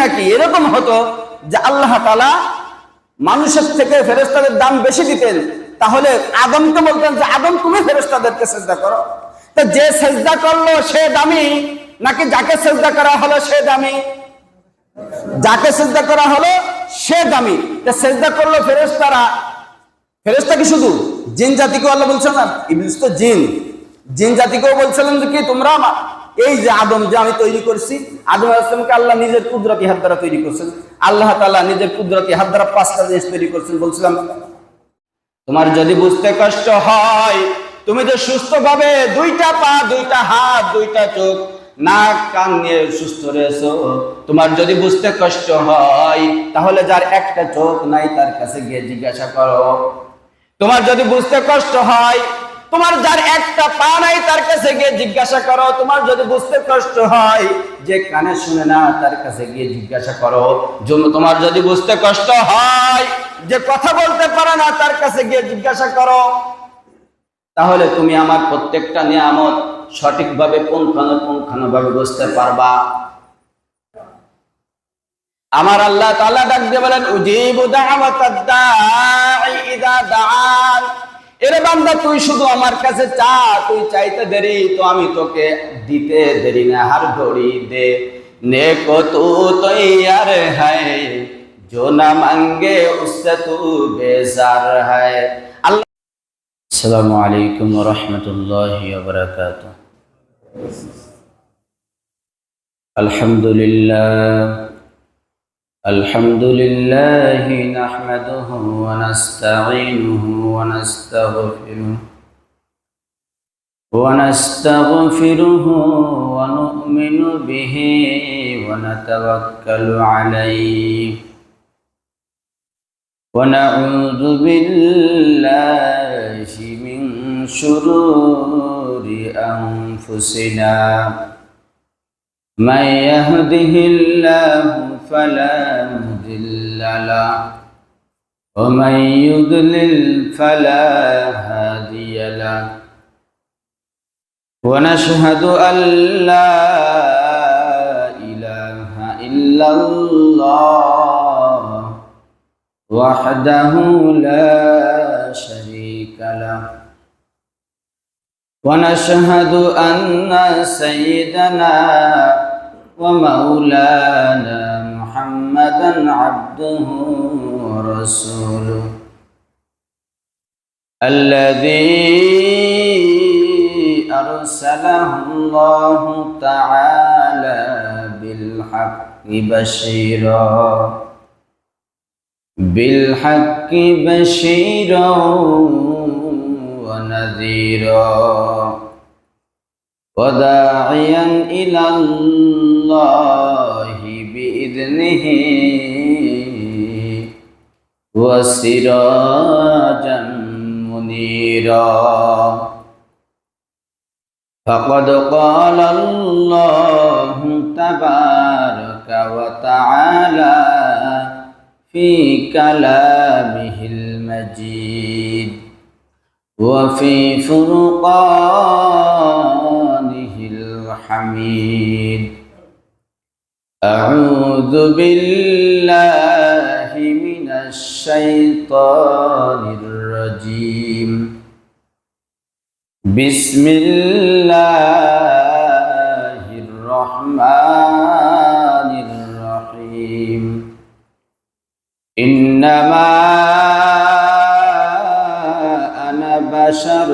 নাকি এরকম হতো যে আল্লাহ তাআলা মানুষের থেকে ফেরেশতাদের দাম বেশি দিতেন, তাহলে আদমকে বলতেন যে আদম তুমি ফেরেশতাদেরকে সিজদা করো। তো যে সিজদা করলো সে দামি নাকি যাকে সিজদা করা হলো সে দামি? যাকে সিজদা করা হলো সে দামি। তো সিজদা করলো ফেরেশতারা, ফেরেশতা কি শুধু জিন জাতিকেও আল্লাহ বলছেন না, ইবলিস তো জিন, জিন জাতিকেও বলছিলেন যে কি তোমরা এই যে আদম যে আমি তৈরি করছি, আদম আলাইহিস সালামকে আল্লাহ নিজের কুদরতি হাত দ্বারা তৈরি করছেন। আল্লাহ তাআলা নিজের কুদরতি হাত দ্বারা 5টা জিনিস তৈরি করছেন। বলছিলাম তোমার যদি বুঝতে কষ্ট হয়, তুমি যে সুস্থভাবে 2টা পা 2টা হাত 2টা চোখ নাক কান নিয়ে সুস্থ রয়েছো, তোমার যদি বুঝতে কষ্ট হয় তাহলে যার একটা চোখ নাই তার কাছে গিয়ে জিজ্ঞাসা করো। তোমার যদি বুঝতে কষ্ট হয়, তোমার যার একটা পা নাই তার কাছে গিয়ে জিজ্ঞাসা করো। তোমার যদি বুঝতে কষ্ট হয়, যে কানে শুনে না তার কাছে গিয়ে জিজ্ঞাসা করো। তোমার যদি বুঝতে কষ্ট হয়, যে কথা বলতে পারে না তার কাছে গিয়ে জিজ্ঞাসা করো। তাহলে তুমি আমার প্রত্যেকটা নিয়ামত সঠিকভাবে পুঙ্খানুপুঙ্খানুভাবে বুঝতে পারবা। আমার আল্লাহ তাআলা ডাক দিয়ে বলেন উজিবু দাওয়াতাদ দাঈ ইযা দাআন। এরে বান্দা তুই শুধু আমার কাছে চা, তুই চাইতে দেরি তো আমি তোকে দিতে দেরি না, হার ঘড়ি দে নেকো তু তৈয়ার হ্যায় जो ना मांगे उससे तू बेजार है। अस्सलामु अलैकुम व रहमतुल्लाहि व बरकातुहू। अल्हम्दुलिल्लाह नहमदुहु व नस्तईनुहु व नस्तगफिरुहु व नु'मिनु बिही व नतवक्कलु अलैहि ونعوذ بالله من شرور أنفسنا من يهده الله فلا مضل له ومن يضلل فلا هادي له ونشهد أن لا إله إلا الله وحده لا شريك له ونشهد أن سيدنا ومولانا محمدا عبده ورسوله الذي أرسله الله تعالى بالحق بشيرا ونذيرا وداعيا إلى الله بإذنه وسراجا منيرا فقد قال الله تبارك وتعالى في كلامه المجيد وفي فرقانه الحميد أعوذ بالله من الشيطان الرجيم بسم الله الرحمن الرحيم إنما أنا بشر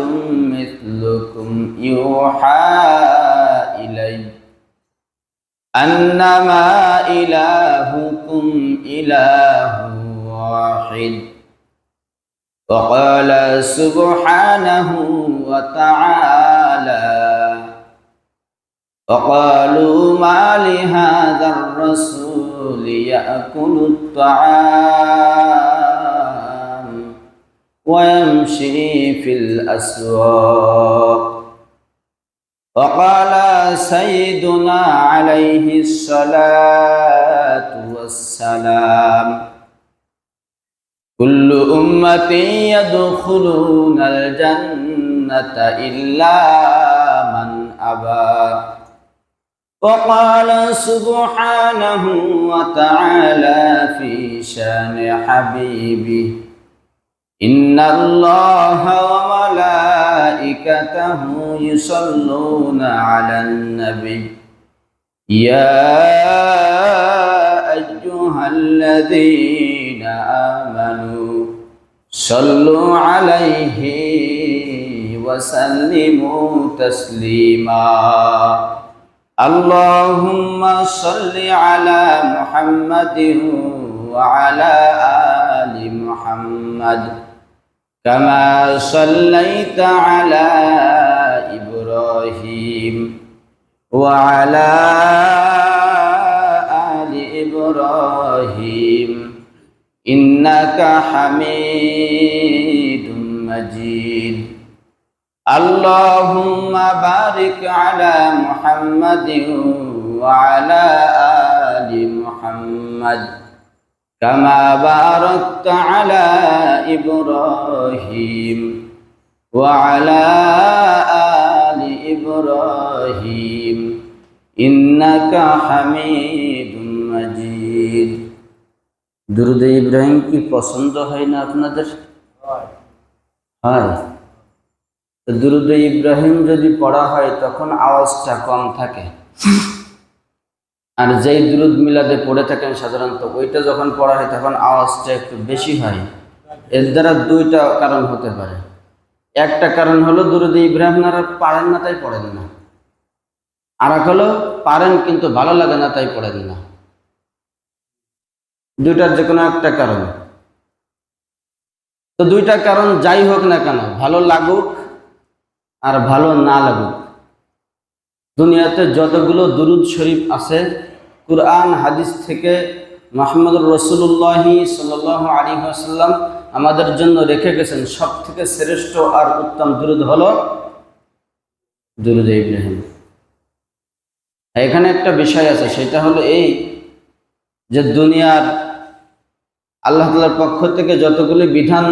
مثلكم يوحى إلي أنما إلهكم إله واحد وقال سبحانه وتعالى وقالوا ما لهذا الرسول يأكل الطعام ويمشي في الأسواق وقال سيدنا عليه الصلاة والسلام كل أمة يدخلون الجنة إلا من أبى وقال سبحانه وتعالى في شان حبيبه إن الله وملائكته يصلون على النبي يا أيها الذين آمنوا صلوا عليه وسلموا تسليما اللهم صل على محمد وعلى آل محمد كما صليت على إبراهيم وعلى آل إبراهيم إنك حميد مجيد اللهم بارك على محمد وعلى آل محمد كما باركت على إبراهيم وعلى آل إبراهيم إنك حميد مجيد দুরূদ ইব্রাহিম কি পছন্দ হয় না আপনাদের? হয়। তো দুরূদ ইব্রাহিম যদি পড়া হয় তখন আওয়াজটা কম থাকে, আর যেই দুরূদ মিলাদে পড়ে থাকেন সাধারণত ওইটা যখন পড়া হয় তখন আওয়াজটা একটু বেশি হয়। এর দ্বারা দুইটা কারণ হতে পারে। একটা কারণ হলো দুরূদ ইব্রাহিম আপনারা পারেন না তাই পড়েন না, আর এক হলো পারেন কিন্তু ভালো লাগে না তাই পড়েন না। দুইটার যে কোনো একটা কারণ। তো দুইটা কারণ যাই হোক না কেন, ভালো লাগুক আর ভালো না লাগুক, দুনিয়াতে যতগুলো দুরূদ শরীফ আছে কুরআন হাদিস থেকে মুহাম্মদুর রাসূলুল্লাহ সাল্লাল্লাহু আলাইহি ওয়াসাল্লাম আমাদের জন্য রেখে গেছেন, সব থেকে শ্রেষ্ঠ আর উত্তম দুরূদ হলো দুরূদ ইব্রাহিম। এখানে একটা বিষয় আছে, সেটা হলো এই যে দুনিয়ার আল্লাহ তাআলার পক্ষ থেকে যতগুলো বিধান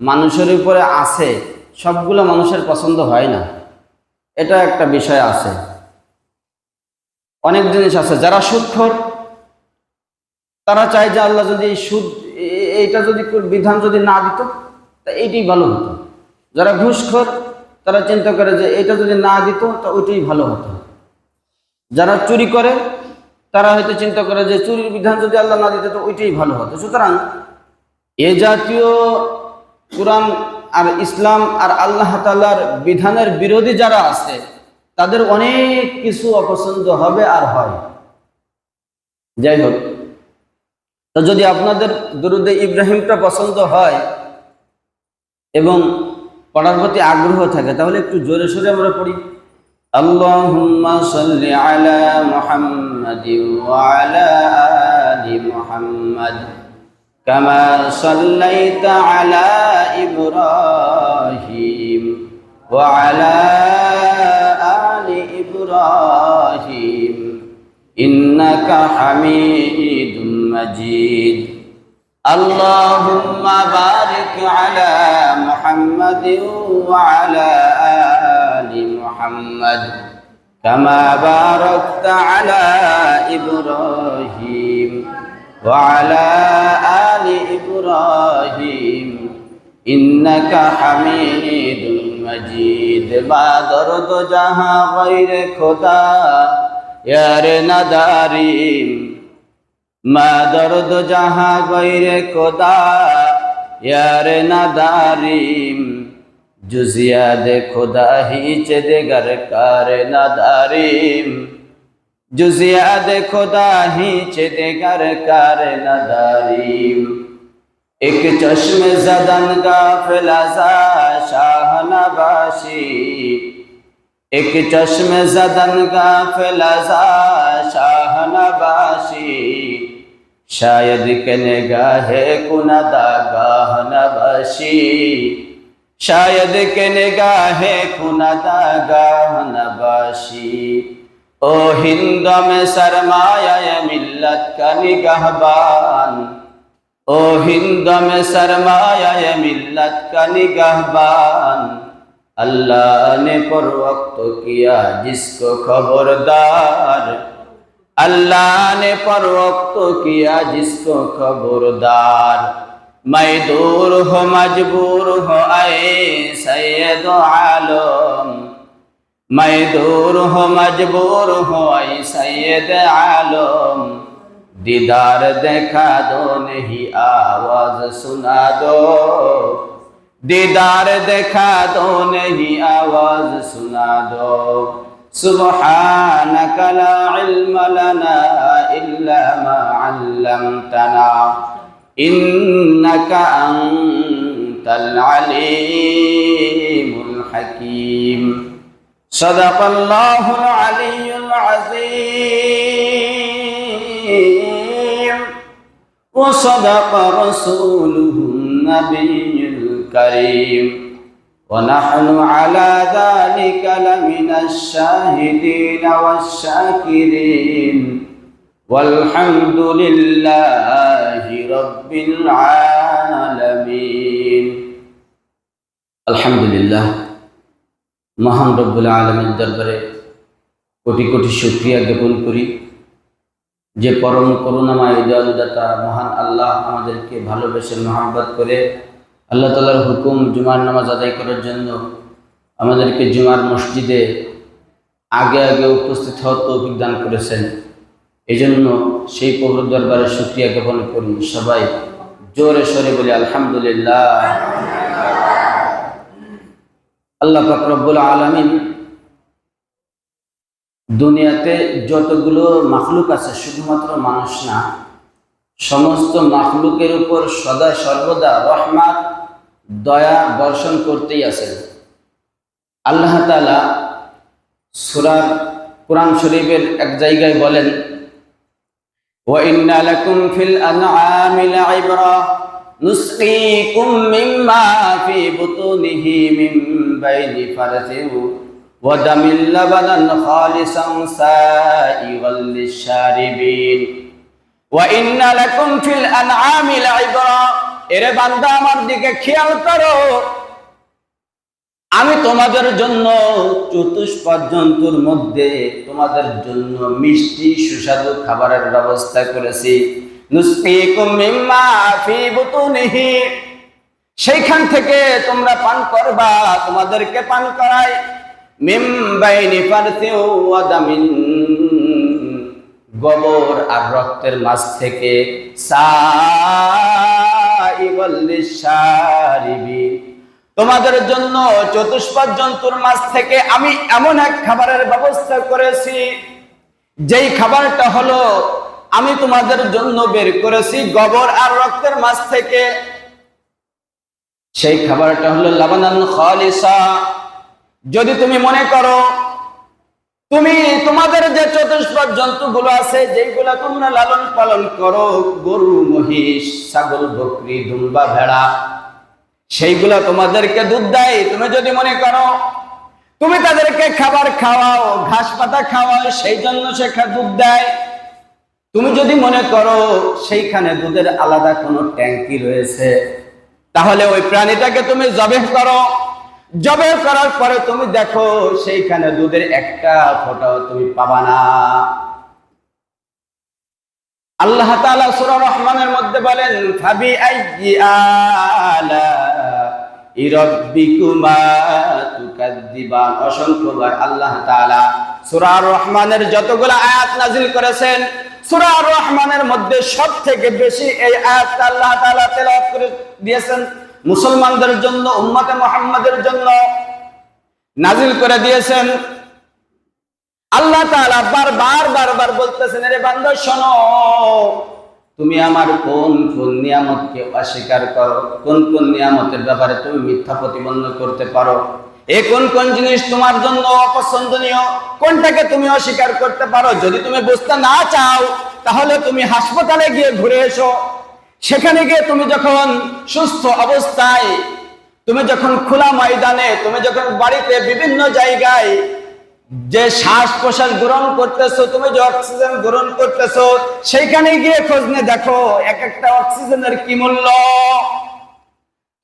মানুষের উপরে আছে সবগুলো মানুষের পছন্দ হয় না, এটা একটা বিষয় আছে। অনেক জিনিস আছে, যারা সুদখোর তারা চায় যে আল্লাহ যদি সুদ এইটা যদি বিধান যদি না দিত তা এইটাই ভালো হতো। যারা ঘুষখোর তারা চিন্তা করে যে এটা যদি না দিত তা ওইটাই ভালো হতো। যারা চুরি করে তারা হয়তো চিন্তা করে যে চুরির বিধান যদি আল্লাহ না দিত তো ওইটাই ভালো হতো। সুতরাং এ জাতীয় কুরআন আর ইসলাম আর আল্লাহ তাআলার বিধানের বিরোধী যারা আছে তাদের অনেক কিছু অপছন্দ হবে আর হয়। যাই হোক, তো যদি আপনাদের দুরূদে ইব্রাহিমটা পছন্দ হয় এবং পড়ার প্রতি আগ্রহ থাকে তাহলে একটু জোরে সোরে আমরা পড়ি। আল্লাহুম্মা সাল্লি আলা মুহাম্মাদি ওয়া আলা আলি মুহাম্মাদ কামা সাল্লাইতা আলা ইব্রাহিম ওয়া আলা আলি ইব্রাহিম ইন্নাকা হামিদুম মাজিদ। আল্লাহুম্মা বারিক আলা মুহাম্মাদিন ওয়া আলা আলি মুহাম্মাদ কামা বারাকতা আলা ইব্রাহিম ওয়া আলা আলি ইব্রাহিম ইন্নাকা হামিদুম মাজিদ। মা দরদ জাহাঁ গায়রে খোদা यारे नदारीम मा दर्द जहाँ गैरे खुदा यारे नदारीम जुजिया दे खुदा ही दे गर कार नदारीम जुजिया दे खुदा ही दे गर कार नदारीम। एक चश्मे जदन गाफिल अज़ा शाह नबाशी एक चश्मे जदन गाफिल अज़ा शाह नबाशी शायद के निगाहे कुनदा गाह नबाशी शायद के निगाहे कुनदा गाह नबाशी। ओ हिंद में सरमाया मिल्लत का निगाहबान ओ हिंद में सरमाया मिल्लत का निगाहबान अल्लाह ने पर वक्त किया जिसको खबरदार, अल्लाह ने पर वक्त किया जिसको खबरदार। मैं दूर हो मजबूर हो आए सैयद आलम, मैं दूर हो मजबूर हो आए सैयद आलम। दीदार देखा दो नहीं आवाज सुना दो, दीदार देखा दो नहीं आवाज सुना दो। सुब्हानक ला इल्म लना इल्ला मा अल्लमतना इन्नका अंतल अलीमुल हकीम। सदक़ल्लाहुल अलियुल अज़ीम व सदक़ रसूलुहुन नबियुल करीम व नहनु अला ज़ालिका लमिनश शाहिदीन वश्शाकिरीन वल्हम्दुलिल्लाहि रब्बिल आलमीन। अल्हम्दुलिल्लाह, महान रब्बुल आलमीन दरबारे कोटि कोटि शुक्रिया ज्ञापन करी যে পরম করুণাময় দয়ালুদাতা মহান আল্লাহ আমাদেরকে ভালোবেসে মহব্বত করে আল্লাহ তাআলার হুকুম জুমার নামাজ আদায় করার জন্য আমাদেরকে জুমার মসজিদে আগে আগে উপস্থিত হওয়ার তৌফিক দান করেছেন। এজন্য সেই প্রভুর দরবারে শুকরিয়া জ্ঞাপন করি। সবাই জোরে সোরে বলি আলহামদুলিল্লাহ। আল্লাহ পাক রব্বুল আলামিন দুনিয়াতে যতগুলো মাখলুক আছে, শুধুমাত্র মানুষ না, সমস্ত মাখলুকের উপর সদা সর্বদা রহমত দয়া বর্ষণ করতেই আছেন। আল্লাহ তাআলা সূরা কুরআন শরীফের এক জায়গায় বলেন, ওয়া ইন্না লাকুম ফিল আনআমি লাইবরা নুসকিকুম মিম্মা ফি বুতুনিহি মিন বাইনি ফারসিন ওয়া দামিল লাবানান খালিসান সাইগাল লিশারিবিন। ওয়া ইন্না লাকুম ফিল আনআমি লাইবরা, এরে বান্দা আমার দিকে খেয়াল করো, আমি তোমাদের জন্য চতুষ্পদ জন্তুর মধ্যে তোমাদের জন্য মিষ্টি সুস্বাদু খাবারের ব্যবস্থা করেছি। নুসকিকুম মিম্মা ফি বুতুনিহি, সেইখান থেকে তোমরা পান করবা, তোমাদেরকে পান করাই। মিন বাইনি ফারসিন ওয়া দামিন, গোবর আর রক্তের মাঝ থেকে, সাইগাল লিশারিবিন, তোমাদের জন্য চতুষ্পদ জন্তুর মাঝ থেকে আমি এমন এক খাবারের ব্যবস্থা করেছি, যেই খাবারটা হলো আমি তোমাদের জন্য বের করেছি গোবর আর রক্তের মাঝ থেকে। সেই খাবারটা হলো লাবানান খালিসা। যদি তুমি মনে করো তুমি তোমাদের যে চতুষ্পদ জন্তুগুলো আছে, যেগুলো তোমরা লালন পালন করো, গরু মহিষ ছাগল বকরি দুম্বা ভেড়া, সেইগুলা তোমাদেরকে দুধ দেয়, তুমি যদি মনে করো তুমি তাদেরকে খাবার খাওয়াও, ঘাস পাতা খাওয়াও, সেই জন্য সে দুধ দেয়, তুমি যদি মনে করো সেইখানে দুধের আলাদা কোনো ট্যাঙ্কি রয়েছে, তাহলে ওই প্রাণীটাকে তুমি জবেহ করো। জবেহ করার পরে তুমি দেখো সেইখানে দুধের একটা ফোঁটাও তুমি পাবা না। আল্লাহ তাআলা সূরা রহমানের মধ্যে বলেন, ফাবি আইয়ি আলা'i রাব্বিকুমা তুকাদ্দিবান। অসংখ্যবার আল্লাহ তাআলা সূরা রহমানের যতগুলো আয়াত নাযিল করেছেন, সূরা রহমানের মধ্যে সবথেকে বেশি এই আয়াতটা আল্লাহ তাআলা তেলাওয়াত করে দিয়েছেন মুসলমানদের জন্য, উম্মতে মুহাম্মাদের জন্য নাযিল করে দিয়েছেন। আল্লাহ তাআলা বারবার বলতেছেন, রে বান্দা শোনো, তুমি আমার কোন কোন নিয়ামতকে অস্বীকার করো, কোন কোন নিয়ামতের ব্যাপারে তুমি মিথ্যা প্রতিপন্ন করতে পারো, এই কোন কোন জিনিস তোমার জন্য অপছন্দনীয়, কোনটাকে তুমি অস্বীকার করতে পারো। যদি তুমি বুঝতে না চাও তাহলে তুমি হাসপাতালে গিয়ে ঘুরে এসো। সেখানে গিয়ে তুমি যখন সুস্থ অবস্থায়, তুমি যখন খোলা ময়দানে, তুমি যখন বাড়িতে বিভিন্ন জায়গায় যে শ্বাস প্রশ্বাস গ্রহণ করতেছো, তুমি যে অক্সিজেন গ্রহণ করতেছো, সেইখানে গিয়ে খোঁজ নিয়ে দেখো এক একটা অক্সিজেনের কি মূল্য।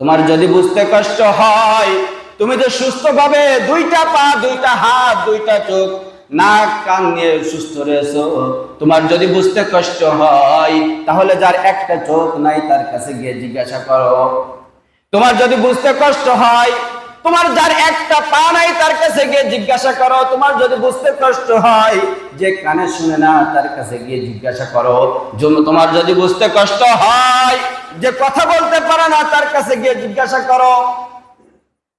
তোমার যদি বুঝতে কষ্ট হয় তুমি যে সুস্থভাবে দুইটা পা, দুইটা হাত, দুইটা চোখ, নাক, কান নিয়ে সুস্থ রয়েছো, তোমার যদি বুঝতে কষ্ট হয় তাহলে যার একটা চোখ নাই তার কাছে গিয়ে জিজ্ঞাসা করো। তোমার যদি বুঝতে কষ্ট হয়, তোমার যার একটা পা নাই তার কাছে গিয়ে জিজ্ঞাসা করো। তোমার যদি বুঝতে কষ্ট হয়, যে কানে শুনে না তার কাছে গিয়ে জিজ্ঞাসা করো। তোমার যদি বুঝতে কষ্ট হয়, যে কথা বলতে পারে না তার কাছে গিয়ে জিজ্ঞাসা করো।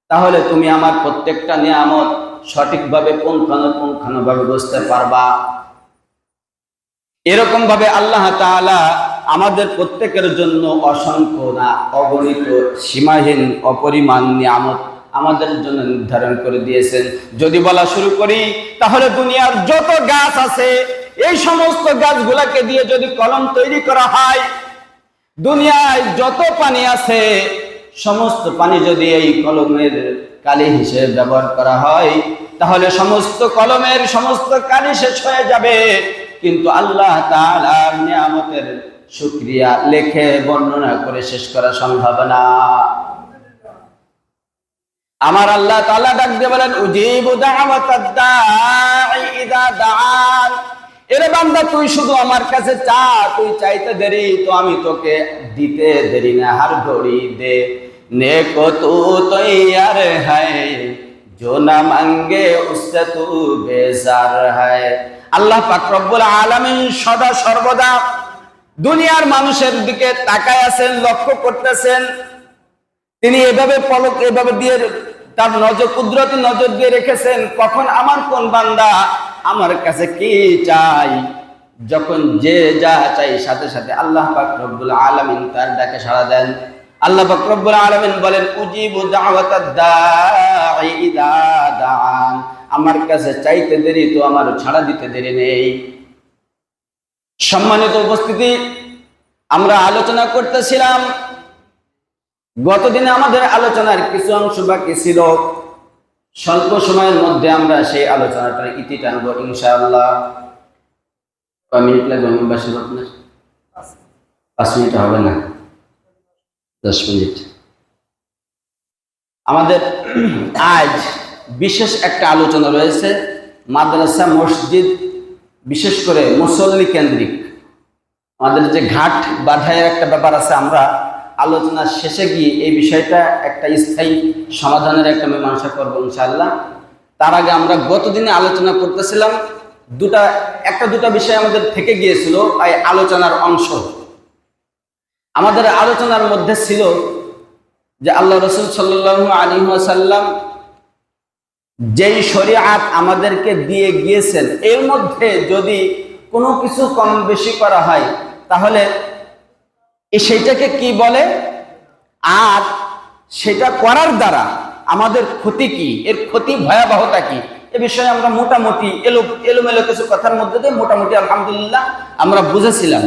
তাহলে তুমি আমার প্রত্যেকটা নিয়ামত সঠিকভাবে পুঙ্খানুপুঙ্খানুভাবে বুঝতে পারবা। এরকম ভাবে আল্লাহ তাআলা আমাদের প্রত্যেকের জন্য অসংখ্য না অগণিত সীমাহীন অপরিমাণ নিয়ামত আমাদের জন্য নির্ধারণ করে দিয়েছেন। যদি বলা শুরু করি তাহলে দুনিয়ার যত গাছ আছে, এই সমস্ত গাছগুলাকে দিয়ে যদি কলম তৈরি করা হয়, দুনিয়ায় যত পানি আছে সমস্ত পানি যদি এই কলমের কালি হিসেবে ব্যবহার করা হয়, তাহলে সমস্ত কলমের সমস্ত কালি শেষ হয়ে যাবে। কিন্তু আল্লাহ তাআলার নিয়ামতের শুকরিয়া লেখে বর্ণনা করে শেষ করা সম্ভব না। আমার আল্লাহ তাআলা ডাক দিয়ে বলেন, উজিবু দাওয়াতাদ দাঈ ইযা দাআন। এরে বান্দা, তুই শুধু আমার কাছে চা, তুই চাইতে দেরি তো আমি তোকে দিতে দেরি না। হার ঘড়ি দে নেকো তু তৈয়ার হ্যায়, जो ना मांगे उससे तू बेजार है। আল্লাহ পাক রব্বুল আলামিন সদা সর্বদা দুনিয়ার মানুষের দিকে তাকায় আছেন, লক্ষ্য করতেছেন। তিনি এভাবে পলক এভাবে দিয়ে তার নজর, কুদরতি নজর দিয়ে রেখেছেন কখন আমার কোন বান্দা আমার কাছে কি চাই। যখন যে যা চাই সাথে সাথে আল্লাহ পাক রব্বুল আলামিন তার ডাকে সাড়া দেন। আল্লাহ পাক রব্বুল আলামিন বলেন, উজিবু দাওয়াতাদ দাঈ ইযা দাআন। আমার কাছে চাইতে দেরি তো আমার ছাড়া দিতে দেরি নেই। সম্মানিত উপস্থিতি, আমরা আলোচনা করতেছিলাম, গতদিনে আমাদের আলোচনার কিছু অংশ বাকি ছিল। স্বল্প সময়ের মধ্যে আমরা সেই আলোচনাটার ইতি টানবো ইনশাআল্লাহ। কয় মিনিট লাগবে? 5 মিনিট হবে না, 10 মিনিট। আমাদের আজ বিশেষ একটা আলোচনা রয়েছে মাদ্রাসা, মসজিদ, বিশেষ করে মুসল্লি কেন্দ্রিক। আমাদের যে ঘাট বাঁধাইয়ের একটা ব্যাপার আছে, আমরা আলোচনার শেষে গিয়ে এই বিষয়টা একটা স্থায়ী সমাধানের একটা মীমাংসা করবো ইনশাআল্লাহ। তার আগে আমরা গতদিনে আলোচনা করতেছিলাম একটা দুটা বিষয় আমাদের থেকে গিয়েছিল এই আলোচনার অংশ। আমাদের আলোচনার মধ্যে ছিল যে আল্লাহ রাসূল সাল্লাল্লাহু আলাইহি ওয়াসাল্লাম যেই শরীআত আমাদেরকে দিয়ে গিয়েছেন, এর মধ্যে যদি কোনো কিছু কম বেশি করা হয় তাহলে সেইটাকে কি বলে, আর সেটা করার দ্বারা আমাদের ক্ষতি কি, এর ক্ষতি ভয়াবহতা কি, এ বিষয়ে আমরা মোটামুটি এলোমেলো কিছু কথার মধ্যে দিয়ে মোটামুটি আলহামদুলিল্লাহ আমরা বুঝেছিলাম।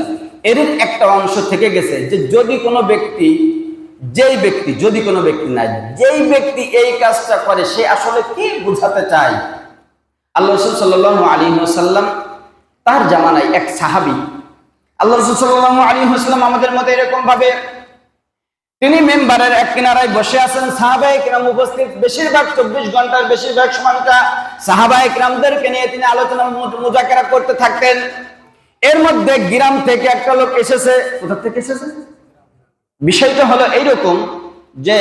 এর একটা অংশ থেকে গেছে যে যদি কোনো ব্যক্তি যেই ব্যক্তি এই কাজটা করে সে আসলে কি বোঝাতে চায়। আল্লাহ রাসূল সাল্লাল্লাহু আলাইহি ওয়াসাল্লাম তার জামানায় এক সাহাবী, আল্লাহ রাসূল সাল্লাল্লাহু আলাইহি ওয়াসাল্লাম আমাদের মতে এরকম ভাবে তিনি মেম্বারের এক কিনারায় বসে আছেন, সাহাবায়ে কিরাম উপস্থিত। বেশিরভাগ 24 ঘন্টার বেশিরভাগ সময়টা সাহাবায়ে কিরামদেরকে নিয়ে তিনি আলোচনা মুজাকারা করতে থাকতেন। এর মধ্যে গ্রাম থেকে একটা লোক এসেছে। কোথা থেকে এসেছে? বিষয়টা হলো এইরকম যে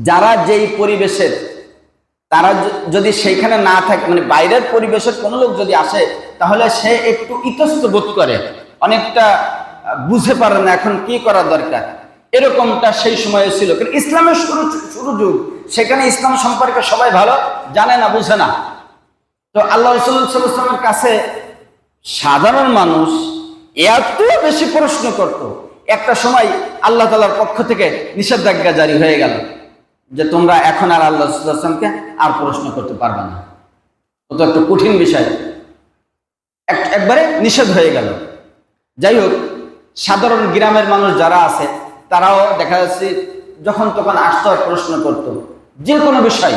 যারা যেই পরিবেশের, তারা যদি সেইখানে না থাকে, মানে বাইরের পরিবেশের কোনো লোক যদি আসে তাহলে সে একটু ইতস্ত বোধ করে, অনেকটা বুঝে পারে না এখন কি করা দরকার। এরকমটা সেই সময়ে ছিল, কিন্তু ইসলামের শুরু যুগ, সেখানে ইসলাম সম্পর্কে সবাই ভালো জানে না, বুঝে না। তো আল্লাহ রাসূল সাল্লাল্লাহু আলাইহি ওয়াসাল্লামের কাছে সাধারণ মানুষ এত বেশি প্রশ্ন করত, একটা সময় আল্লাহ তাআলার পক্ষ থেকে নিষেধাজ্ঞা জারি হয়ে গেল যে তোমরা এখন আর আল্লাহ রাসূল সাল্লাল্লাহু আলাইহি ওয়াসাল্লামকে আর প্রশ্ন করতে পারবে না। কত একটা কঠিন বিষয়, একবারে নিষেধ হয়ে গেল। যাই হোক, সাধারণ গ্রামের মানুষ যারা আছে তারাও দেখা যাচ্ছে যখন তখন আসতো আর প্রশ্ন করত যে কোনো বিষয়।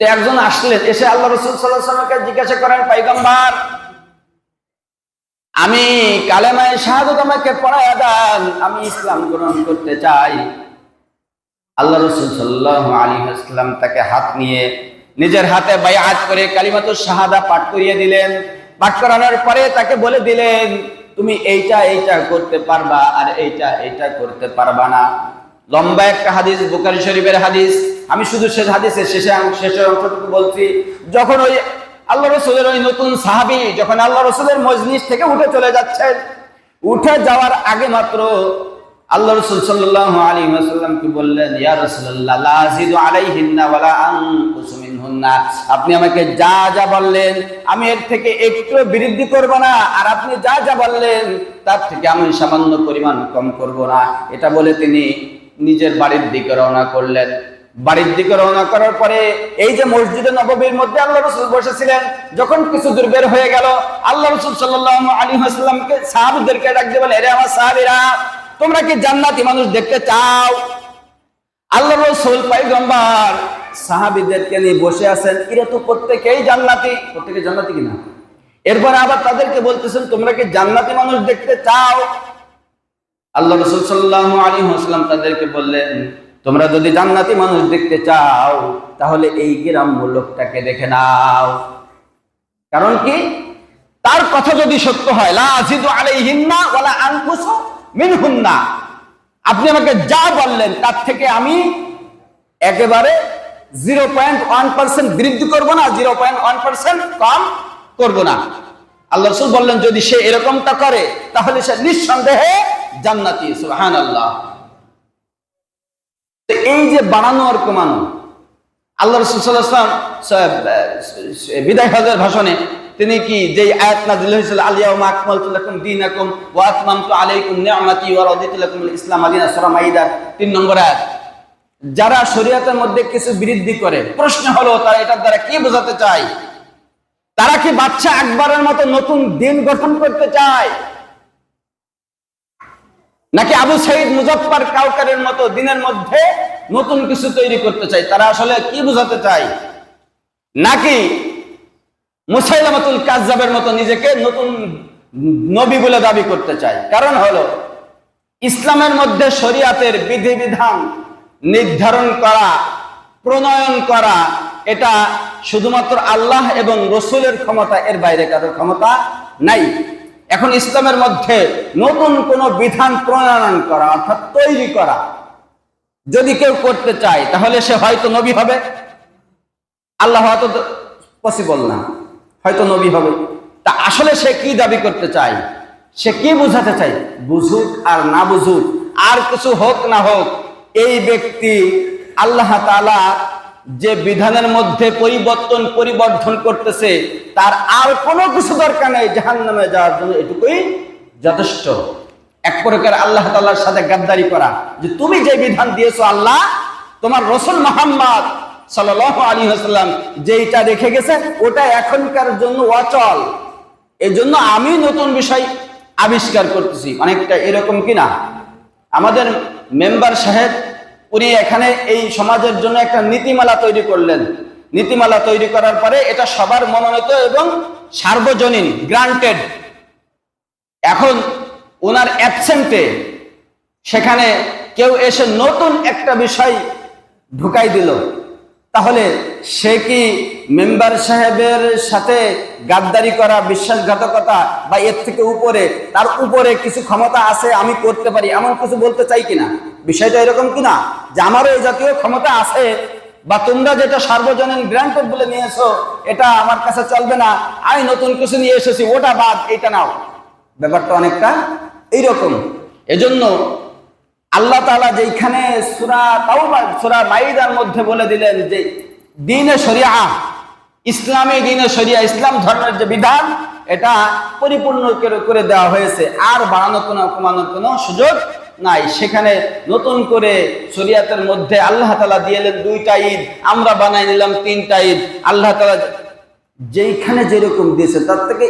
তো একজন আসলেন, এসে আল্লাহ রাসূল সাল্লাল্লাহু আলাইহি ওয়াসাল্লামকে জিজ্ঞাসা করেন, পয়গম্বর, আমি কালেমায়ে শাহাদাত আমাকে পড়ায়া দেন, আমি ইসলাম গ্রহণ করতে চাই। আল্লাহ রাসূল সাল্লাল্লাহু আলাইহি ওয়াসাল্লাম তাকে হাত নিয়ে নিজের হাতে বায়াত করে কালিমাতুশ শাহাদা পাঠ করিয়ে দিলেন। পাঠ করানোর পরে তাকে বলে দিলেন, তুমি এইটা এইটা করতে পারবা আর এইটা এইটা করতে পারবা না। লম্বা একটা হাদিস, বুখারী শরীফের হাদিস। আমি শুধু শেষ হাদিসের শেষের অংশটুকু বলছি। যখন ওই আল্লাহ রাসূলের ওই নতুন সাহাবী যখন আল্লাহ রাসূলের মজলিস থেকে উঠে চলে যাচ্ছেন, উঠে যাওয়ার আগে মাত্র আল্লাহ রাসূল সাল্লাল্লাহু আলাইহি ওয়াসাল্লাম কি বললেন, ইয়া রাসূলুল্লাহ লা আযিদু আলাইহিন্না ওয়ালা আনকুসু মিনহুন্না। আপনি আমাকে যা যা বললেন আমি এর থেকে একটু বৃদ্ধি করব না, আর আপনি যা যা বললেন তার থেকে আমি সামান্য পরিমাণ কম করব না। এটা বলে তিনি নিজের বাড়ির দিকে রওনা করলেন। বাড়ির দিকে রওনা করার পরে এই যে মসজিদে নববীর মধ্যে আল্লাহ রাসূল বসেছিলেন, যখন কিছু দূর বের হয়ে গেল, আল্লাহ রাসূল সাল্লাল্লাহু আলাইহি ওয়াসাল্লামকে সাহাবীদেরকে ডাক দিয়ে বলে, এরে আমার সাহাবীরা, তোমরা কি জান্নাতি মানুষ দেখতে চাও? আল্লাহ রাসূল পয়গম্বর সাহাবীদেরকে নিয়ে বসে আছেন, এরা তো প্রত্যেকেই জান্নাতি। প্রত্যেকে জান্নাতি কিনা? এরপর আবার তাদেরকে বলতেছেন, তোমরা কি জান্নাতি মানুষ দেখতে চাও? আল্লাহ রাসূল সাল্লাল্লাহু আলাইহি ওয়াসাল্লাম তাদেরকে বললেন, তোমরা যদি জান্নাতি মানুষ দেখতে চাও তাহলে এই গ্রাম্য লোকটাকে দেখে নাও। কারণ কি? তার কথা যদি সত্য হয়, লা আযিদু আলাইহিন্না ওয়ালা আনকুসু মিনহুন্না, আপনি আমাকে যা বললেন তার থেকে আমি একেবারে 0.1% বৃদ্ধি করব না, 0.1% কম করব না। আল্লাহ রাসূল বললেন, যদি সে এরকমটা করে তাহলে সে নিঃসন্দেহে জান্নাতি। সুবহানাল্লাহ। তো এই যে বাড়ানো আর কমানো, আল্লাহ রাসূল সাল্লাল্লাহু আলাইহি ওয়াসাল্লাম বিদায় হজের ভাষণে তিনি কি যে আয়াত নাযিল হয়েছিল, আল-ইয়াউমা আকমালতু লাকুম দীনাকুম ওয়া আতমামতু আলাইকুম নি'মাতি ওয়া রাদিতু লাকুমুল ইসলাম দীনান, সূরা মাইদার 3 নম্বর আয়াত। যারা শরীয়তের মধ্যে কিছু বৃদ্ধি করে, প্রশ্ন হলো তারা এটার দ্বারা কি বোঝাতে চায়? তারা কি বাদশা আকবরের মতো নতুন দিন গঠন করতে চায়, নাকি আবু সাইদ মুজাফফর কাউকারের মতো দিনের মধ্যে নতুন কিছু তৈরি করতে চায়? তারা আসলে কি বোঝাতে চায়? নাকি মুসাইলামাতুল কাযযাবের মতো নিজেকে নতুন নবী বলে দাবি করতে চায়? কারণ হলো ইসলামের মধ্যে শরীয়তের বিধিবিধান নির্ধারণ করা, প্রণয়ন করা, এটা শুধুমাত্র আল্লাহ এবং রাসূলের ক্ষমতা, এর বাইরে কারো ক্ষমতা নাই। এখন ইসলামের মধ্যে নতুন কোন বিধান প্রণয়ন করা অর্থাৎ তৈরি করা যদি কেউ করতে চায় তাহলে সে হয়তো নবী হবে, আল্লাহ হয়তো পসিবল না, হয়তো নবী হবে। তা আসলে সে কি দাবি করতে চায়, সে কি বোঝাতে চায়? বুঝুক আর না বুঝুক, আর কিছু হোক না হোক, এই ব্যক্তি আল্লাহ তাআলা যে বিধানের মধ্যে পরিবর্ধন করতেছে তার আর কোনো কিছু দরকার নেই, জাহান্নামে যাওয়ার জন্য এটুকুই যথেষ্ট। এক প্রকার আল্লাহ তাআলার সাথে গাদ্দারি করা, যে তুমি যে বিধান দিয়েছো আল্লাহ, তোমার রাসূল মুহাম্মদ সাল্লাল্লাহু আলাইহি ওয়াসাল্লাম যেটা রেখে গেছে ওটা এখনকার জন্য অচল, এজন্য আমি নতুন বিষয় আবিষ্কার করতেছি। অনেকটা এরকম কিনা? আমাদের মেম্বার সাহেব উনি এখানে এই সমাজের জন্য একটা নীতিমালা তৈরি করলেন। নীতিমালা তৈরি করার পরে এটা সবার মনোনীত এবং সার্বজনীন, গ্রান্টেড। এখন ওনার অ্যাবসেন্টে সেখানে কেউ এসে নতুন একটা বিষয় ঢুকাই দিল, তাহলে সে কি মেম্বার সাহেবের সাথে গাদ্দারি করা, বিশ্বাসঘাতকতা বা এর থেকে উপরে, তার উপরে কিছু ক্ষমতা আছে আমি করতে পারি এমন কিছু বলতে চাই কিনা? বিষয়টা এরকম কিনা যে আমারও এই জাতীয় ক্ষমতা আছে, বা তোমরা যেটা সার্বজনীন গ্রান্টেড বলে নিয়েছো এটা আমার কাছে চলবে না, আমি নতুন কিছু নিয়ে এসেছি, ওটা বাদ, এটা নাও। ব্যাপারটা অনেকটা এইরকম। এজন্য আল্লাহ তাআলা যেখানে সূরা তাওবা, সূরা মাইদার মধ্যে বলে দিলেন যে দ্বীনে শরিয়া, ইসলামী দ্বীনে শরিয়া, ইসলাম ধর্মের যে বিধান এটা পরিপূর্ণ করে দেওয়া হয়েছে, আর বাড়ানো কোনো কমানোর কোনো সুযোগ নাই। সেখানে নতুন করে শরিয়াতের মধ্যে আল্লাহ তাআলা দিয়েলেন 2টা ঈদ, আমরা বানাই নিলাম 3টা ঈদ। আল্লাহ তাআলা যেইখানে যেরকম দিয়েছে তার থেকে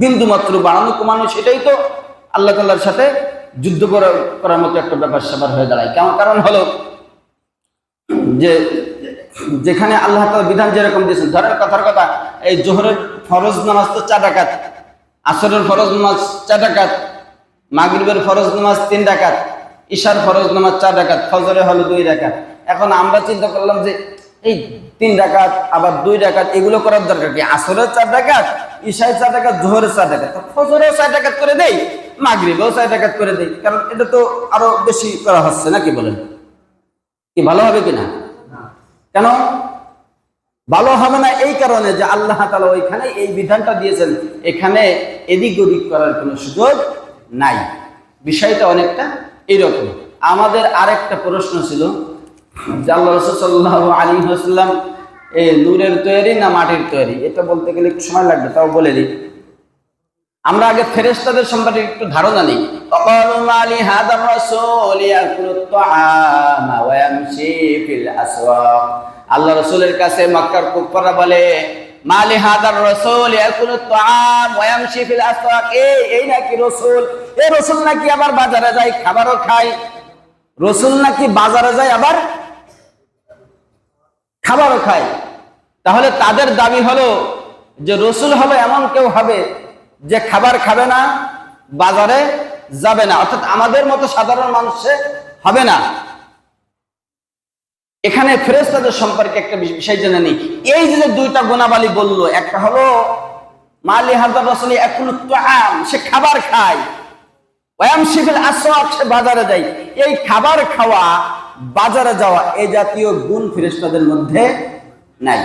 বিন্দু মাত্র বাড়ানো কমানো, সেটাই তো আল্লাহ তাআলার সাথে যুদ্ধ করার মতো একটা ব্যাপার স্যাপার হয়ে দাঁড়ায়। কারণ হলো যে যেখানে আল্লাহ তাআলা বিধান যেরকম দিয়েছেন, ধরেন কথার কথা, এই জোহরের ফরজ নামাজ তো 4 রাকাত, আসরের ফরজ নামাজ 4 রাকাত, মাগরিবের ফরজ নামাজ 3 রাকাত, ইশার ফরজ নামাজ 4 রাকাত, ফজরে হলো 2 রাকাত। এখন আমরা চিন্তা করলাম যে এই 3 রাকাত আবার 2 রাকাত এগুলো করার দরকার কি? আসরের 4 রাকাত, ইশায় 4 রাকাত, জোহরের 4 রাকাত, ফজরেও 4 রাকাত করে দেই, মাগরিবেও 4 রাকাত করে দেই, কারণ এটা তো আরো বেশি করা হচ্ছে না, কি বলেন? কি ভালো হবে কিনা? কেন ভালো হবে না? এই কারণে যে আল্লাহ তাআলা ওইখানে এই বিধানটা দিয়েছেন, এখানে এদিক ওদিক করার কোনো সুযোগ নাই। বিষয়টা অনেকটা এইরকম। আমাদের আরেকটা প্রশ্ন ছিল যে আল্লাহ রাসূল সাল্লাল্লাহু আলাইহি ওয়াসাল্লাম এই নূরের তৈরি না মাটির তৈরি, এটা বলতে গেলে একটু সময় লাগবে, তাও বলে দিই। আমরা আগে ফেরেশতাদের সম্পর্কে একটু ধারণা নিই। অকালু মালি হাদার রাসূল ইয়াকুলুত তাআমা ওয়া ইয়ামশি ফিল আসওয়াক। আল্লাহ রাসূলের কাছে মক্কার কুফাররা বলে, মালি হাদার রাসূল ইয়াকুলুত তাআম ওয়া ইয়ামশি ফিল আসওয়াক, এই নাকি রাসূল, এই রাসূল নাকি আবার বাজারে যায় খাবারও খায়, রাসূল নাকি বাজারে যায় আবার খাবারও খায়। তাহলে তাদের দাবি হলো যে রাসূল হবে এমন কেউ হবে যে খাবার খাবে না, বাজারে যাবে না, অর্থাৎ আমাদের মতো সাধারণ মানুষ হবে না। এখানে ফেরেশতাদের সম্পর্কে একটা বিষয় জেনে নিই। এই যে দুইটা গুণাবলী বললো, একটা হলো মালি হাদার রাসূল ইয়াকুলুত তাআম, সে খাবার খায়, ওয়া ইয়ামশি ফিল আসওয়াক, সে বাজারে যায়। এই খাবার খাওয়া, বাজারে যাওয়া, এই জাতীয় গুণ ফেরেশতাদের মধ্যে নাই।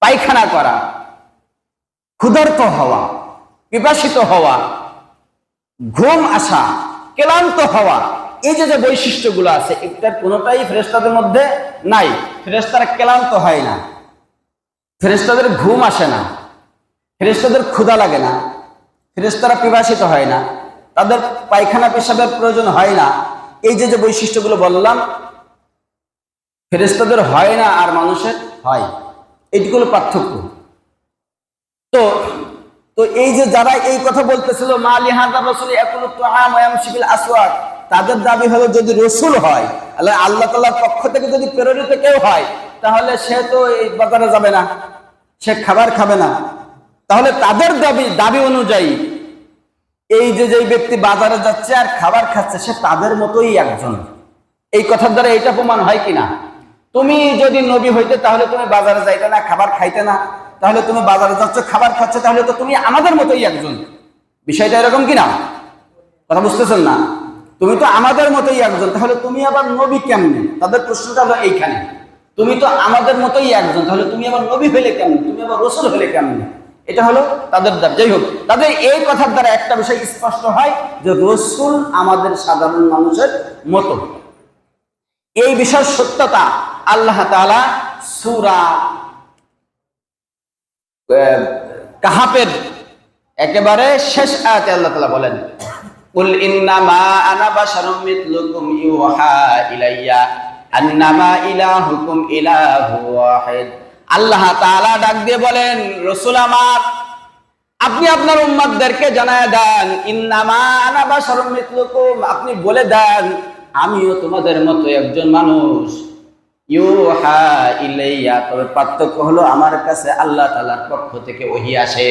পায়খানা করা, ক্ষুধার্ত হওয়া, পিপাসিত হওয়া, ঘুম আসা, ক্লান্ত হওয়া, এই যে যে বৈশিষ্ট্যগুলো আছে, এটার কোনোটাই ফেরেশতাদের মধ্যে নাই। ফেরেশতারা ক্লান্ত হয় না, ফেরেশতাদের ঘুম আসে না, ফেরেশতাদের ক্ষুধা লাগে না, ফেরেশতারা পিপাসিত হয় না, তাদের পায়খানা পেশাবের প্রয়োজন হয় না। এই যে যে বৈশিষ্ট্যগুলো বললাম, ফেরেশতাদের হয় না আর মানুষের হয়, এইগুলো পার্থক্য। তো তো এই যে যারা এই কথা বলতেছিল মালি হাদার রাসূল ইয়াকুলুত তাআম ওয়া ইয়ামশি ফিল আসওয়াক, তাদের দাবি হলো যদি রাসূল হয়, আল্লাহ তাআলার পক্ষ থেকে যদি প্রেরিত কেউ হয়, তাহলে সে তো এই বাজারে যাবে না, সে খাবার খাবে না। তাহলে তাদের দাবি অনুযায়ী এই যে যেই ব্যক্তি বাজারে যাচ্ছে আর খাবার খাচ্ছে, সে তাদের মতোই একজন। এই কথার দ্বারা এটা প্রমাণ হয় কিনা? তুমি যদি নবী হইতে তাহলে তুমি বাজারে যাইতে না, খাবার খাইতে না, তাহলে তুমি বাজারে যাচ্ছ, খাবার খাচ্ছ, তাহলে তো তুমি আমাদের মতোই একজন। বিষয়টা এরকম কিনা? কথা বুঝতেছেন না? তুমি তো আমাদের মতোই একজন, তাহলে তুমি আবার নবী কেমনে? তাদের প্রশ্নটা হলো এইখানে। তুমি তো আমাদের মতোই একজন, তাহলে তুমি আবার নবী হইলে কেমন? তুমি আবার রাসূল হইলে কেমন? এটা হলো তাদের দাবি। যাই হোক, তাদের এই কথার দ্বারা একটা বিষয় স্পষ্ট হয় যে রাসূল আমাদের সাধারণ মানুষের মতো। এই বিষয়ের সত্যতা আল্লাহ তাআলা সূরা কাহাফের একেবারে শেষ আয়াতে আল্লাহ তাআলা বলেন, কুল ইন্নামা আনা বাশারুম মিথলুকুম ইউহা ইলাইয়া আন্নামা ইলাহুকুম ইলাহু ওয়াহিদ। আল্লাহ তাআলা ডাক দিয়ে বলেন, রাসূল আমার, আপনি আপনার উম্মতদেরকে জানায় দেন, ইন্নামা আনা বাশারুম মিথলুকুম, আপনি বলে দেন আমিও তোমাদের মতো একজন মানুষ। ইউহা ইলাইয়া, তবে পার্থক্য হলো আমার কাছে আল্লাহ তাআলার পক্ষ থেকে ওহী আসে।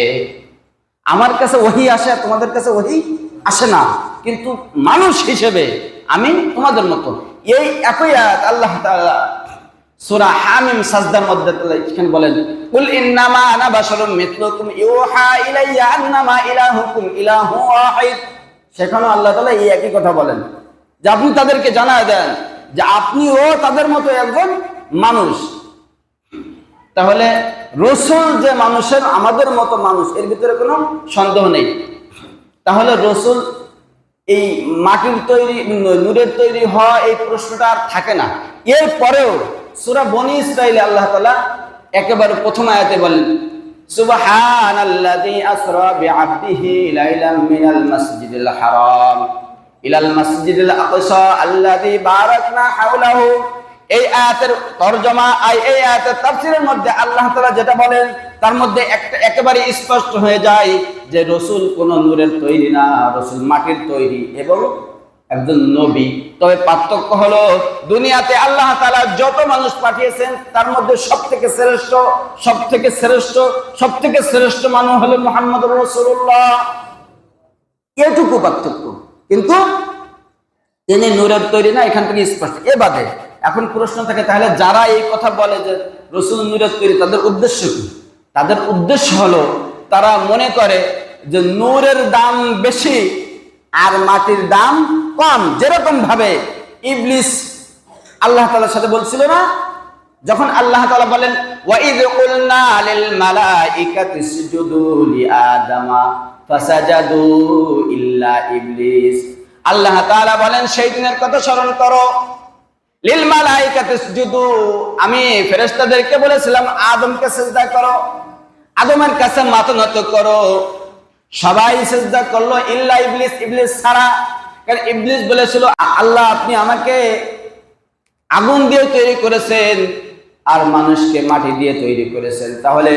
আমার কাছে ওহী আসে, তোমাদের কাছে ওহী আসে না, কিন্তু মানুষ হিসেবে আমি তোমাদের মতো। এই একই আয়াত আল্লাহ তাআলা সূরা হামিম সাজদার মধ্যে এখানে বলেন, কুল ইন্নামা আনা বাশারুম মিথলুকুম ইউহা ইলাইয়া আন্নামা ইলাহুকুম ইলাহু ওয়াহিদ। সেখানে আল্লাহ তাআলা এই একই কথা বলেন যে আপনি তাদেরকে জানায় দেন যে আপনিও তাদের মতো একজন মানুষ। তাহলে রাসূল যে মানুষের আমাদের মতো মানুষ, এর ভিতরে কোনো সন্দেহ নেই। তাহলে রাসূল এই মাটির তৈরি, নূরের তৈরি হওয়া, এই প্রশ্নটা আর থাকে না। এরপরেও সূরা বনী ইসরাঈলে আল্লাহ তাআলা একেবারে প্রথম আয়াতে বলেন, সুবহানাল্লাযী আসরা বিআবদিহি লাইলাম মিনাল মাসজিদিল হারাম ইলাল মাসজিদিল আকসা আল্লাযী বারাকনা হাওলাহু। এই আয়াতের তরজমা, এই আয়াতের তাফসীরের মধ্যে আল্লাহ তাআলা যেটা বলেন, তার মধ্যে একটা একেবারে স্পষ্ট হয়ে যায় যে রাসূল কোন নূরের তৈরি না, রাসূল মাটির তৈরি এবং একজন নবী। তবে পার্থক্য হলো, দুনিয়াতে আল্লাহ তাআলা যত মানুষ পাঠিয়েছেন তার মধ্যে সবথেকে শ্রেষ্ঠ মানুষ হলো মুহাম্মদুর রাসূলুল্লাহ। এটুকু পার্থক্য, কিন্তু তিনি নূরের তৈরি না, এখান থেকে স্পষ্ট। এ বাদে এখন প্রশ্ন থাকে, তাহলে যারা এই কথা বলে যে রসুল নূরের তৈরি, তাদের উদ্দেশ্য কি? তাদের উদ্দেশ্য হলো তারা মনে করে যে নূরের দাম বেশি আর মাটির দাম কম। যেরকম ভাবে ইবলিস আল্লাহ তাআলার সাথে বলছিল না, যখন আল্লাহ তাআলা বলেন ওয়াইদ কুলনা লিল মালাইকাতি ইসজুদু লিআদামা ফাসাজাদু ইল্লা ইবলিস, আল্লাহ তাআলা বলেন সেই দিনের কথা স্মরণ করো, লিল মালাইকাতি ইসজুদু, আমি ফেরেশতাদেরকে বলেছিলাম আদমকে সিজদা করো, আদমের কাছে মাথা নত করো, সবাই সিজদা করলো ইল্লা ইবলিস, ইবলিস ছাড়া। কারণ ইবলিস বলেছিল আল্লাহ আপনি আমাকে আগুন দিয়ে তৈরি করেছেন আর মানুষকে মাটি দিয়ে তৈরি করেছেন, তাহলে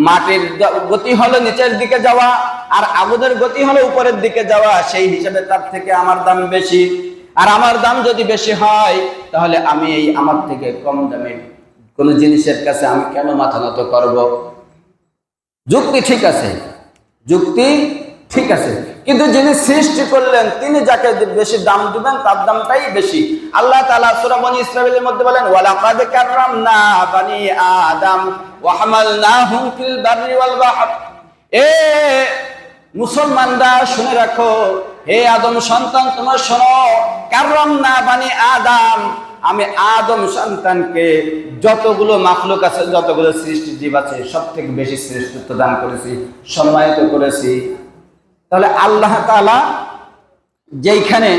মাটির গতি হলো নিচের দিকে যাওয়া আর আগুনের গতি হলো উপরের দিকে যাওয়া, সেই হিসাবে তার থেকে আমার দাম বেশি। আর আমার দাম যদি বেশি হয় তাহলে আমি এই আমার থেকে কম দামে কোন জিনিসের কাছে আমি কেন মাথা নত করব? যুক্তি ঠিক আছে, যুক্তি ঠিক আছে, কিন্তু যিনি সৃষ্টি করলেন তিনি যাকে বেশি দাম দিবেন তার দামটাই বেশি। আল্লাহ তাআলা সূরা বনী ইসরাঈলের মধ্যে বলেন ওয়ালাকাদ কাররামনা বানি আদম ওয়া হামালনাহুম ফিল বাররি ওয়াল বাহর। এ মুসলমানরা শুনে রাখো, হে আদম সন্তান তোমরা শোনো, কাররামনা বানি আদম, আমি আদম সন্তানকে যতগুলো মাখলুক আছে, যতগুলো সৃষ্টি জীব আছে সব থেকে বেশি শ্রেষ্ঠত্ব দান করেছি, সম্মানিত করেছি। তাহলে আল্লাহ তাআলা যেখানে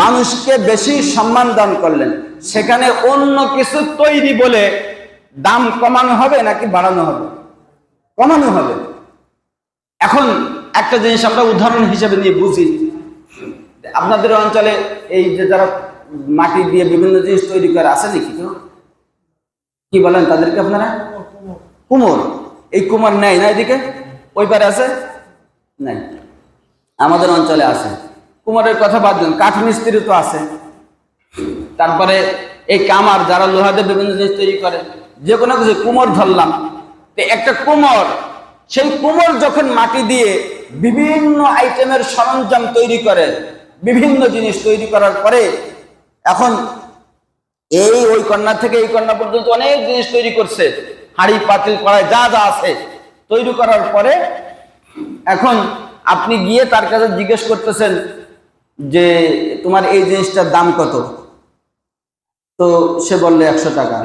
মানুষকে বেশি সম্মান দান করলেন, সেখানে অন্য কিছু তৈরি বলে দাম কমানো হবে নাকি বাড়ানো হবে? কমানো হবে। এখন একটা জিনিস আমরা উদাহরণ হিসেবে নিয়ে বুঝি, আপনাদের অঞ্চলে এই যে যারা মাটি দিয়ে বিভিন্ন জিনিস তৈরি করে আছে নাকি কেউ? কি বলেন তাদেরকে আপনারা? কুমোর। এই কুমোর নেই না এদিকে? ওই পারে আছে? নাই, আমাদের অঞ্চলে আছে। কুমোরের কথা বাদ দিন, কাঠ মিস্ত্রি তো আছে, তারপরে এই কামার যারা লোহাদের বিভিন্ন জিনিস তৈরি করে, যে কোনো কিছু কুমোর ধরলাম। তো একটা কুমোর, সেই কুমোর যখন মাটি দিয়ে বিভিন্ন আইটেমের সরঞ্জাম তৈরি করে, বিভিন্ন জিনিস তৈরি করার পরে এখন ওই কন্যা থেকে এই কন্যা পর্যন্ত অনেক জিনিস তৈরি করছে, হাঁড়ি পাতিল কড়াই যা যা আছে তৈরি করার পরে এখন আপনি গিয়ে তার কাছে জিজ্ঞেস করতেছেন যে তোমার এই জিনিসটার দাম কত? তো সে বললে 100 টাকা।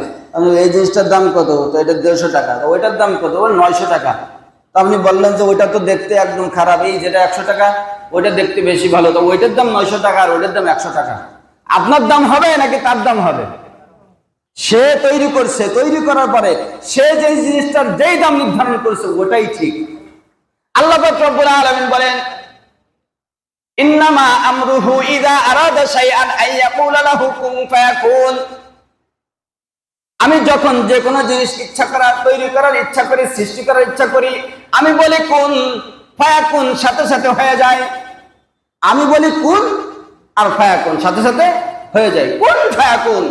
এই জিনিসটার দাম কত? তো এটা 150 টাকা। ওইটার দাম কত? 900 টাকা। তো আপনি বললেন যে ওইটা তো দেখতে একদম খারাপ, এই যেটা 100 টাকা ওইটা দেখতে বেশি ভালো, তো ওইটার দাম 900 টাকা আর ওইটার দাম 100 টাকা। আপনার দাম হবে নাকি তার দাম হবে? সে তৈরি করছে, তৈরি করার পরে সে যে জিনিসটার যেই দাম নির্ধারণ করেছে ওটাই ঠিক। আল্লাহ পাক রব্বুল আলামিন বলেন ইন্নামা আমরুহু ইযা আরাদা শাইআন আইয়াকুলা লাহু কুন ফায়াকুন। আমি যখন যে কোনো জিনিস ইচ্ছা করার, তৈরি করার ইচ্ছা করি, সৃষ্টি করার ইচ্ছা করি, আমি বলি কুন ফায়াকুন, সাথে সাথে হয়ে যায়। আমি বলি কুন আর ফায়াকুন, সাথে সাথে হয়ে যায়। কুন ফায়াকুন।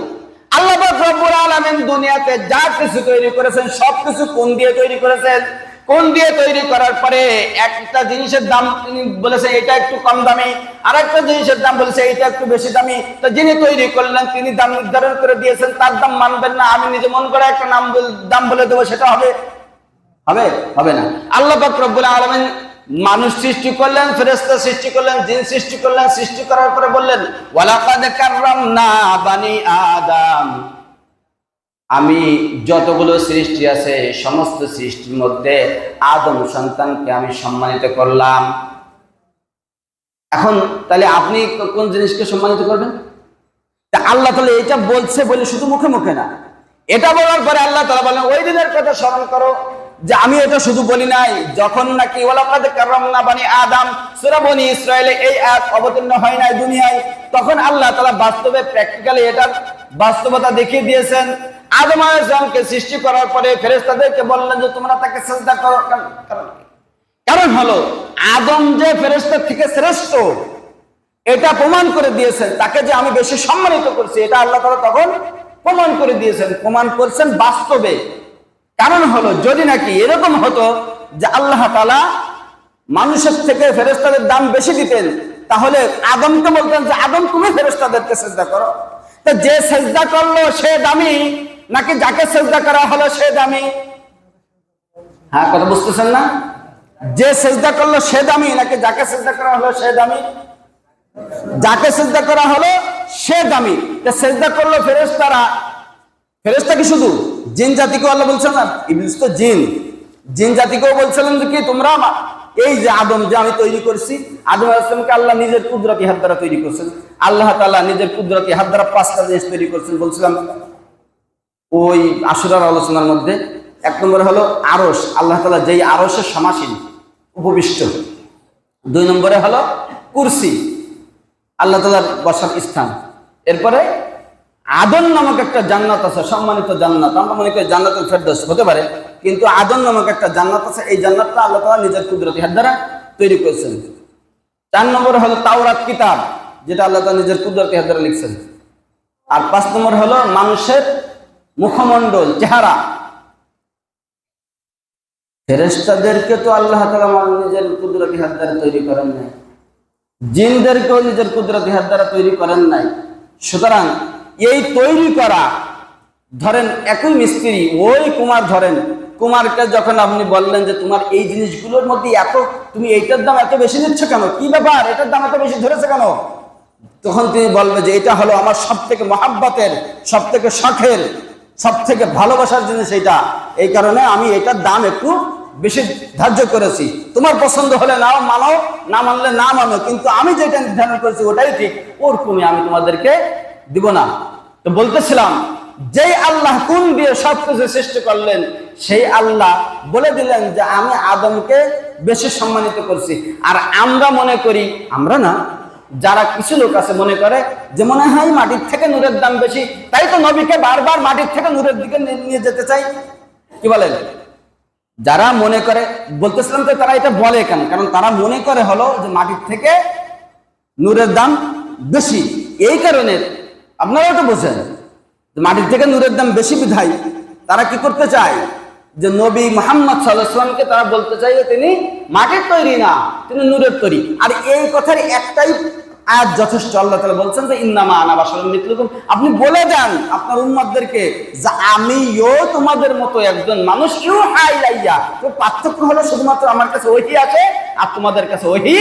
আল্লাহ পাক রব্বুল আলামিন দুনিয়াতে যা কিছু তৈরি করেছেন সবকিছু কোন দিয়ে তৈরি করেছেন? কোন দিয়ে তৈরি করার পরে একটা জিনিসের দাম তিনি বলেছেন এটা একটু কম দামি, আর একটা জিনিসের দাম বলেছে এটা একটু বেশি দামি। তো যিনি তৈরি করলেন তিনি দাম নির্ধারণ করে দিয়েছেন, তার দাম মানবেন না, আমি নিজে মন করে একটা দাম বলে দেবো, সেটা হবে? হবে? হবে না। আল্লাহ পাক রব্বুল আলামিন মানুষ সৃষ্টি করলেন, ফেরেশতা সৃষ্টি করলেন, জিন সৃষ্টি করলেন, সৃষ্টি করার পরে বললেন ওয়ালাকাদ কাররামনা বানি আদম, আমি যতগুলো সৃষ্টি আছে সমস্ত সৃষ্টির মধ্যে আদম সন্তানকে আমি সম্মানিত করলাম। এখন তাহলে আপনি কোন জিনিসকে সম্মানিত করবেন? তা আল্লাহ তাআলা এটা বলছে বলে শুধু মুখে মুখে না, এটা বলার পরে আল্লাহ তাআলা বলেন ওই দিনের কথা স্মরণ করো যে আমি এটা শুধু বলি নাই, যখন নাকি ওয়ালাকাদ কাররামনা বানি আদম সূরা বনী ইসরাঈলে এই আয়াত অবতীর্ণ হয় নাই দুনিয়ায়, তখন আল্লাহ তাআলা বাস্তবে প্র্যাকটিক্যালি এটার বাস্তবতা দেখিয়ে দিয়েছেন। আদম আলাইহিস সালামকে সৃষ্টি করার পরে ফেরেশতাদেরকে বললেন যে তোমরা তাকে সিজদা করো। কারণ হলো আদম যে ফেরেশতা থেকে শ্রেষ্ঠ এটা প্রমাণ করে দিয়েছেন, তাকে যে আমি বেশি সম্মানিত করছি এটা আল্লাহ তাআলা তখন প্রমাণ করে দিয়েছেন, প্রমাণ করছেন বাস্তবে। কারণ হলো যদি নাকি এরকম হতো যে আল্লাহ তাআলা মানুষের থেকে ফেরেশতাদের দাম বেশি দিতেন, তাহলে আদমকে বলতেন যে আদম তুমি ফেরেশতাদেরকে সিজদা করো। তা যে সেজদা করলো সে দামি নাকি যাকে সেজদা করা হলো সে দামি? হ্যাঁ, কথা বুঝতেছেন না? যে সেজদা করলো সে দামি নাকি যাকে সেজদা করা হলো সে দামি? যাকে সেজদা করা হলো সে দামি। তা সেজদা করলো ফেরেশতারা, ফেরেশতা কি শুধু জিন জাতিকেও আল্লাহ বলছেন না, ইবলিস তো জিন, জিন জাতিকেও বলছিলেন যে কি তোমরা এই যে আদম যে আমি তৈরি করছি, আদম আলাইহিস সালামকে আল্লাহ নিজের কুদরতি হাত দ্বারা তৈরি করছেন। আল্লাহ তাআলা নিজের কুদরতি হাত দ্বারা 5টা জিনিস তৈরি করছেন বলছিলাম ওই আশুরার আলোচনার মধ্যে। 1 নম্বরে হলো আরশ, আল্লাহ তাআলা যেই আরশের সমাসীন উপবিষ্ট। 2 নম্বরে হলো কুরসি, আল্লাহ তাআলার বসার স্থান। এরপরে আদন নামক একটা জান্নাত আছে, সম্মানিত জান্নাত। আমরা মনে করি জান্নাতুল ফেরদৌস হতে পারে, কিন্তু আদন নামক একটা জান্নাত আছে। এই জান্নাতটা আল্লাহ তাআলা নিজের কুদরতি হাত দ্বারা তৈরি করেছেন। 4 নম্বরে হলো তাওরাত কিতাব, যেটা আল্লাহ তাআলা নিজের কুদরতি হাত দ্বারা লিখছেন। আর 5 নম্বর হলো মানুষের মুখমণ্ডল, চেহারা। ফেরেশতাদেরকে তো আল্লাহ তাআলা নিজের কুদরতি হাত দ্বারা তৈরি করেন নাই, জিনদেরকেও নিজের কুদরতি হাত দ্বারা তৈরি করেন নাই। সুতরাং এই তৈরি করা, ধরেন একই মিস্ত্রি ওই কুমার, ধরেন কুমারকে যখন আপনি বললেন যে তোমার এই জিনিসগুলোর মধ্যে এত, তুমি এইটার দাম এত বেশি দিচ্ছ কেন, কি ব্যাপার, এটার দাম এত বেশি ধরেছে কেন? তখন তিনি বলবে যে এটা হলো আমার সব থেকে মহাব্বতের, সব থেকে শখের, সব থেকে ভালোবাসার জিনিস এটা, এই কারণে আমি এটার দাম একটু বেশি ধার্য করেছি। তোমার পছন্দ হলে নাও মানো, না মানলে না মানো, কিন্তু আমি যেটা নির্ধারণ করেছি ওটাই ঠিক, ওরকমই আমি তোমাদেরকে দিব না। তো বলতেছিলাম যেই আল্লাহ কোন দিয়ে সবকিছু সৃষ্টি করলেন, সেই আল্লাহ বলে দিলেন যে আমি আদমকে বেশি সম্মানিত করছি। আর আমরা মনে করি, আমরা না, যারা কিছু লোক আছে মনে করে যে মনে হয় মাটির থেকে নূরের দাম বেশি, তাই তো নবীকে বারবার মাটির থেকে নূরের দিকে নিয়ে যেতে চাই। কি বলেন? যারা মনে করে, বলতেছিলাম তো তারা এটা বলে কেন, কারণ তারা মনে করে হলো যে মাটির থেকে নূরের দাম বেশি। এই কারণে আপনারাও তো বোঝেন মাটির থেকে নূরের দাম বেশি বিধায় তারা কি করতে চায়, যে নবী মুহাম্মদ সাল্লাল্লাহু আলাইহি ওয়াসাল্লামকে তারা বলতে চায় তিনি মাটির তৈরি না, তিনি নূরের তৈরি। আর এই কথার একটাই আয়াত যথেষ্ট। আল্লাহ তাআলা বলছেন যে ইন্নামা আনা বাশারুম মিথলুকুম, আপনি বলে দেন আপনার উম্মতদেরকে যে আমিও তোমাদের মতো একজন মানুষ, ইউহা ইলাইয়া। তো পার্থক্য হলো শুধুমাত্র আমার কাছে ওহী আছে আর তোমাদের কাছে ওহী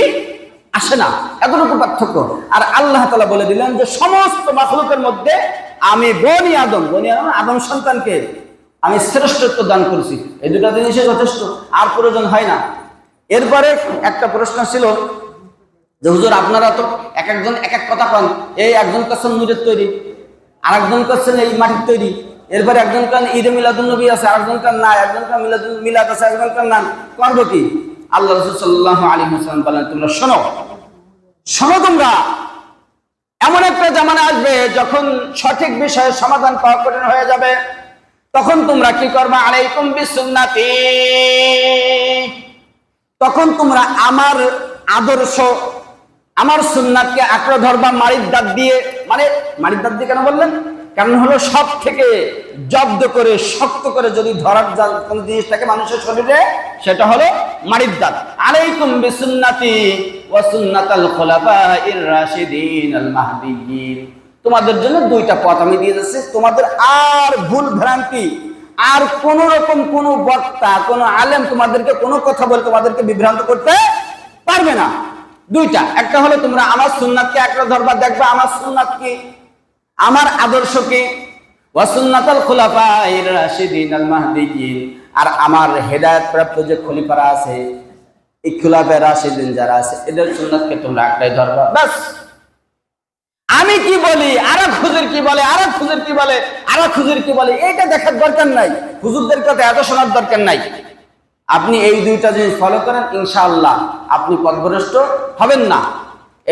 আসে না, এতটুকু পার্থক্য। আর আল্লাহ তাআলা বলে দিলেন যে সমস্ত মাখলুকের মধ্যে আমি বনি আদম, আদম সন্তানকে আমি শ্রেষ্ঠত্ব দান করেছি। এই দুটা জিনিসই যথেষ্ট, আর প্রয়োজন হয় না। এরপরে একটা প্রশ্ন ছিল যে হুজুর আপনারা তো এক একজন এক এক কথা পান, এই একজন করছেন নূরের তৈরি, আর একজন করছেন এই মাটির তৈরি, এরপরে একজন কান ঈদে মিলাদুন নবী আছে, আরেকজন কান না, একজন কান মিলাদ আছে, একজন কান না, করবো কি? আল্লাহ রাসূল সাল্লাল্লাহু আলাইহি ওয়াসাল্লাম বলেন তোমরা শোনো, তোমরা এমন একটা জামানা আসবে যখন সঠিক বিষয়ের সমাধান পাওয়া কঠিন হয়ে যাবে, তখন তোমরা কি করবা? আলাইকুম বিসুন্নতি, তখন তোমরা আমার আদর্শ, আমার সুন্নাতকে আঁকড়ে ধরবা মাড়ির দাঁত দিয়ে। মানে মাড়ির দাঁত দিয়ে কেন বললেন? কারণ হলো সব থেকে জব্দ করে শক্ত করে যদি ধরার কোন জিনিস থাকে মানুষের শরীরে, সেটা হলো মাড়ির দাঁত। আলাইকুম বিসুন্নতি ওয়া সুন্নাতাল খুলাফাইর রাশিদিন আল মাহদিয়্যিন, তোমাদের জন্য 2টা পথ আমি দিয়ে যাচ্ছি, তোমাদের আর ভুল ভ্রান্তি, আর কোন রকম কোন বক্তা, কোন আলেম তোমাদেরকে কোনো কথা বলে তোমাদেরকে বিভ্রান্ত করতে পারবে না। 2টা, একটা হলো তোমরা আমার সুন্নাতকে আঁকড়ে ধরবা, দেখবা আমার সুন্নাত কি, আমার আদর্শ কি, ওয়া সুন্নাতাল খুলাফাইর রাশিদিন আল মাহদিয়্যিন, আর আমার হেদায়েত প্রাপ্ত যে খলিফারা আছে, এই খুলাফায়ে রাশিদিন যারা আছে, এদের সুন্নাতকে তোমরা আঁকড়ে ধরবা। বাস। আমি কি বলি, আরেক হুজুর কি বলে, আরেক হুজুর কি বলে, আরেক হুজুর কি বলে, এইটা দেখার দরকার নাই, হুজুরদের কথা এত শোনার দরকার নাই। আপনি এই 2টা জিনিস ফলো করেন, ইনশাআল্লাহ আপনি পথভ্রষ্ট হবেন না।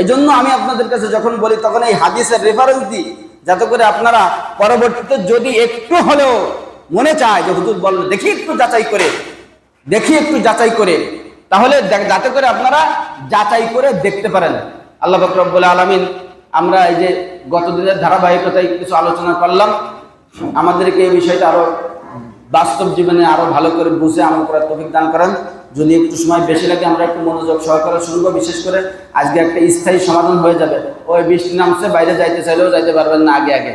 এই জন্য আমি আপনাদের কাছে যখন বলি তখন এই হাদিসের রেফারেন্স দিই, যাতে করে আপনারা পরবর্তীতে যদি একটু হলেও মনে চায় যে হুজুর বলল, দেখি একটু যাচাই করে, তাহলে যাতে করে আপনারা যাচাই করে দেখতে পারেন। আল্লাহ পাক রব্বুল আলামিন, আমরা এই যে গত দিনের ধারাবাহিকতায় কিছু আলোচনা করলাম, আমাদেরকে এই বিষয়টা আরো বাস্তব জীবনে আরো ভালো করে বুঝে আমল করার তৌফিক দান করেন। যদি একটু সময় বেশি লাগে আমরা একটু মনোযোগ সহকারে শুনবো। বিশেষ করে আজকে একটা স্থায়ী সমাধান হয়ে যাবে। ওই বৃষ্টি নামছে, বাইরে যাইতে চাইলেও যাইতে পারবেন না আগে আগে।